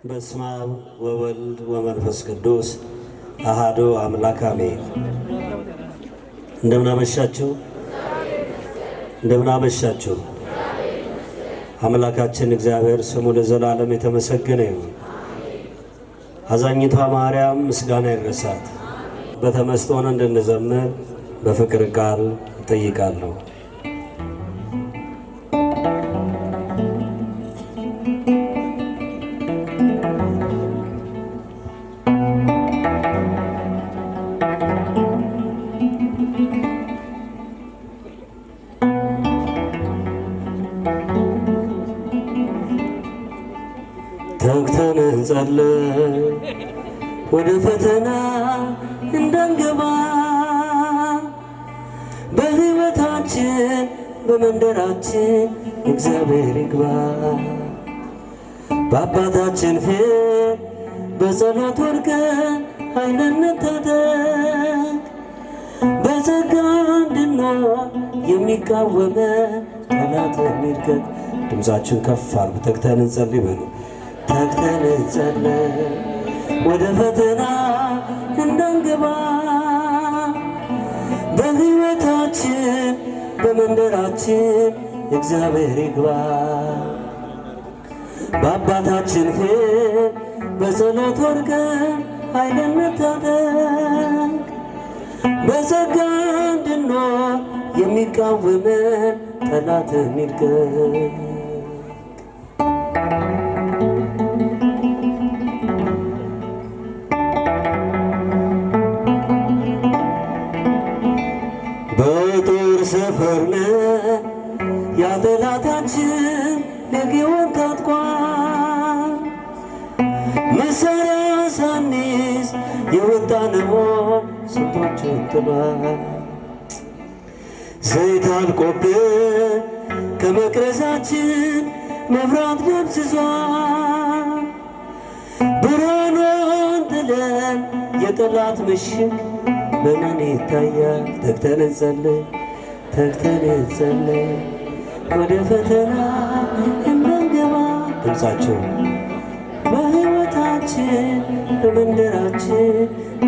በስመ አብ ወወልድ ወመንፈስ ቅዱስ አሐዱ አምላክ አሜን። እንደምን አመሻችሁ። አምላካችን እግዚአብሔር ስሙ ለዘላለም የተመሰገነ ይሁን። አዛኝቷ ማርያም ምስጋና ይድረሳት። በተመስጦ እንድንዘምር በፍቅር ቃል እጠይቃለሁ። ተግተን እንጸልይ ወደ ፈተና እንዳንገባ፣ በሕይወታችን በመንደራችን እግዚአብሔር ይግባ። በአባታችን ፊት በጸሎት ወድቀን ኃይልን እንታጠቅ፣ በጸጋ እንድንኖር የሚቃወመን ጠላት ይርገጥ። ድምፃችን ከፍ አድርጉ። ተግተን እንጸልይ በሉ። ተግተን እንጸልይ ወደ ፈተና እንዳንገባ፣ በሕይወታችን በመንደራችን እግዚአብሔር ይግባ። በአባታችን ፊት በጸሎት ወድቀን ኃይልን እንታጠቅ፣ በጸጋ እንድንኖር የሚቃወመን ጠላት ይርገጥ። በጦር ሰፈርነ ያጠላታችን ለጊዮን ታጥቋል፣ መሳሪያ ሳንይዝ የወጣነው ስንቶችን ጥሏል። ዘይት አልቆብን ከመቅረዛችን መብራት ደብዝዟል፣ ብርሃኑን ጥለን የጠላት ምሽግ በምን ይታያል? ተግተን እንጸልይ ወደ ፈተና እንዳንገባ፣ ድምፃቸው በሕይወታችን በመንደራችን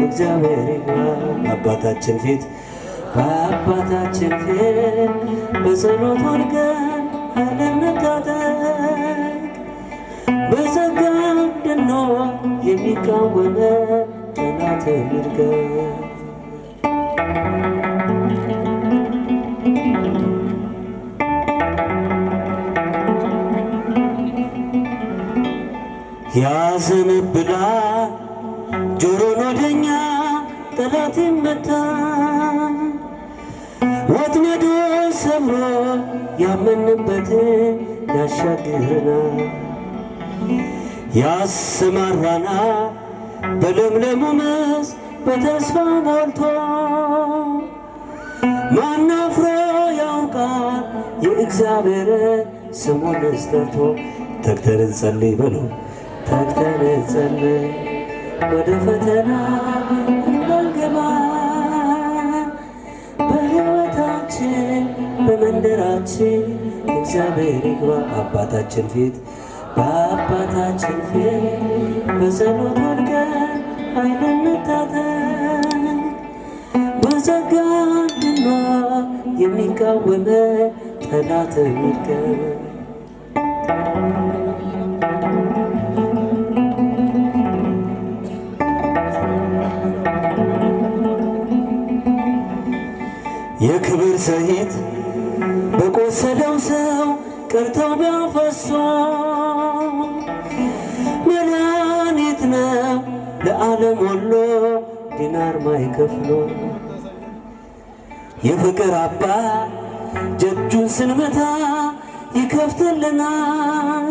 እግዚአብሔር ይግባ። በአባታችን ፊት በጸሎት ወድቀን ኃይልን እንታጠቅ፣ በጸጋ እንድንኖር የሚቃወመን ጠላት ይርገጥ። ያዘነብላል ጆሮን ወደኛ ጠላት ይመታ፣ ወጥመዱ ሰብሮ ያመንበትን ያሻግረናል። ያሰማራና በለምለሙ መስክ በተስፋ ሞልቶ፣ ማን አፍሮ ያውቃል የእግዚአብሔርን ስሙን ጠርቶ። ተግተን እንጸልይ በሉ። ተግተን እንጸልይ ወደ ፈተና እንዳንገባ፣ በሕይወታችን በመንደራችን እግዚአብሔር ይግባ። በአባታችን ፊት በጸሎት ወድቀን ኃይልን እንታጠቅ፣ በጸጋ እንድንኖር የሚቃወመን ጠላት ይርገጥ። የክብር ዘይት በቆሰለው ሰው ቀርተው ቢያፈሱ፣ መድኃኒት ነው ለዓለም ሁሉ ዲናር ማይከፍሉ። የፍቅር አባት ደጁን ስንመታ ይከፍትልናል፣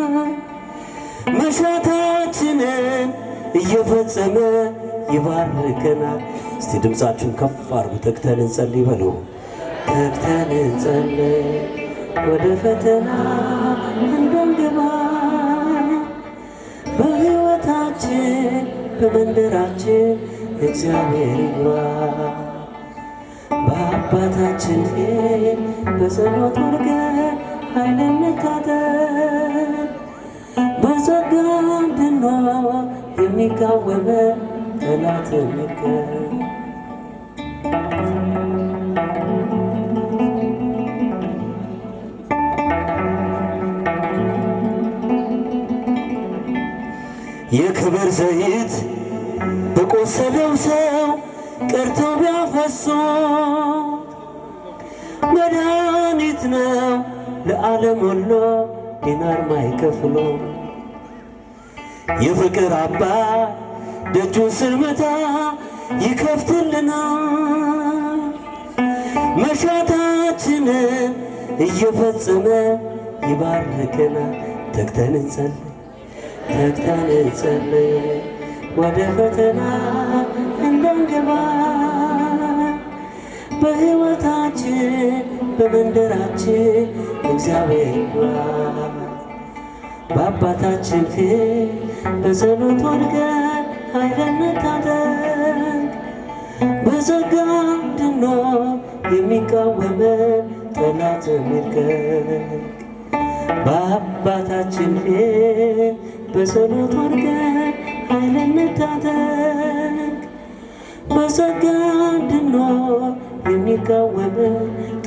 መሻታችንን እየፈጸመ ይባርከናል። እስቲ ድምፃችሁን ከፍ አድርጉ። ተግተን እንጸልይ በሉ። ተግተን እንጸልይ ወደ ፈተና እንዳንገባ፣ በሕይወታችን በመንደራችን እግዚአብሔር ይግባ። በአባታችን ፊት በጸሎት ወድቀን ኃይልን እንታጠቅ፣ በጸጋ እንድንኖር የሚቃወመ ጠላት የሚገኝ የክብር ዘይት በቆሰለው ሰው ቀርቶ ቢያፈሱት መድኃኒት ነው ለዓለም ሁሉ ዲናር ማይከፍሉ። የፍቅር አባት ደጁን ስንመታ ይከፍትልናል። መሻታችንን እየፈጸመ ይባርከናል። ተግተን እንጸልይ ወደ ፈተና እንዳንገባ በሕይወታችን በመንደራችን እግዚአብሔር በአባታችን ፊት በጸሎት ወድቀን ኃይልን እንታጠቅ። በጸጋ እንድንኖር የሚቃወመን ጠላት ይርገጥ። በአባታችን ፊት በጸሎት ወድቀን ኃይልን እንታጠቅ። በጸጋ እንድንኖር የሚቃወመን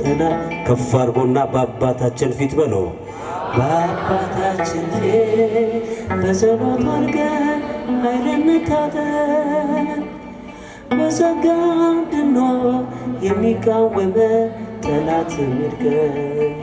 ጠላት ከፍ አድርጎና በአባታችን ፊት በሎ በአባታችን ፊት በጸሎት ወድቀን ኃይልን እንታጠቅ። በጸጋ እንድንኖር የሚቃወመን ጠላት ይርገጥ።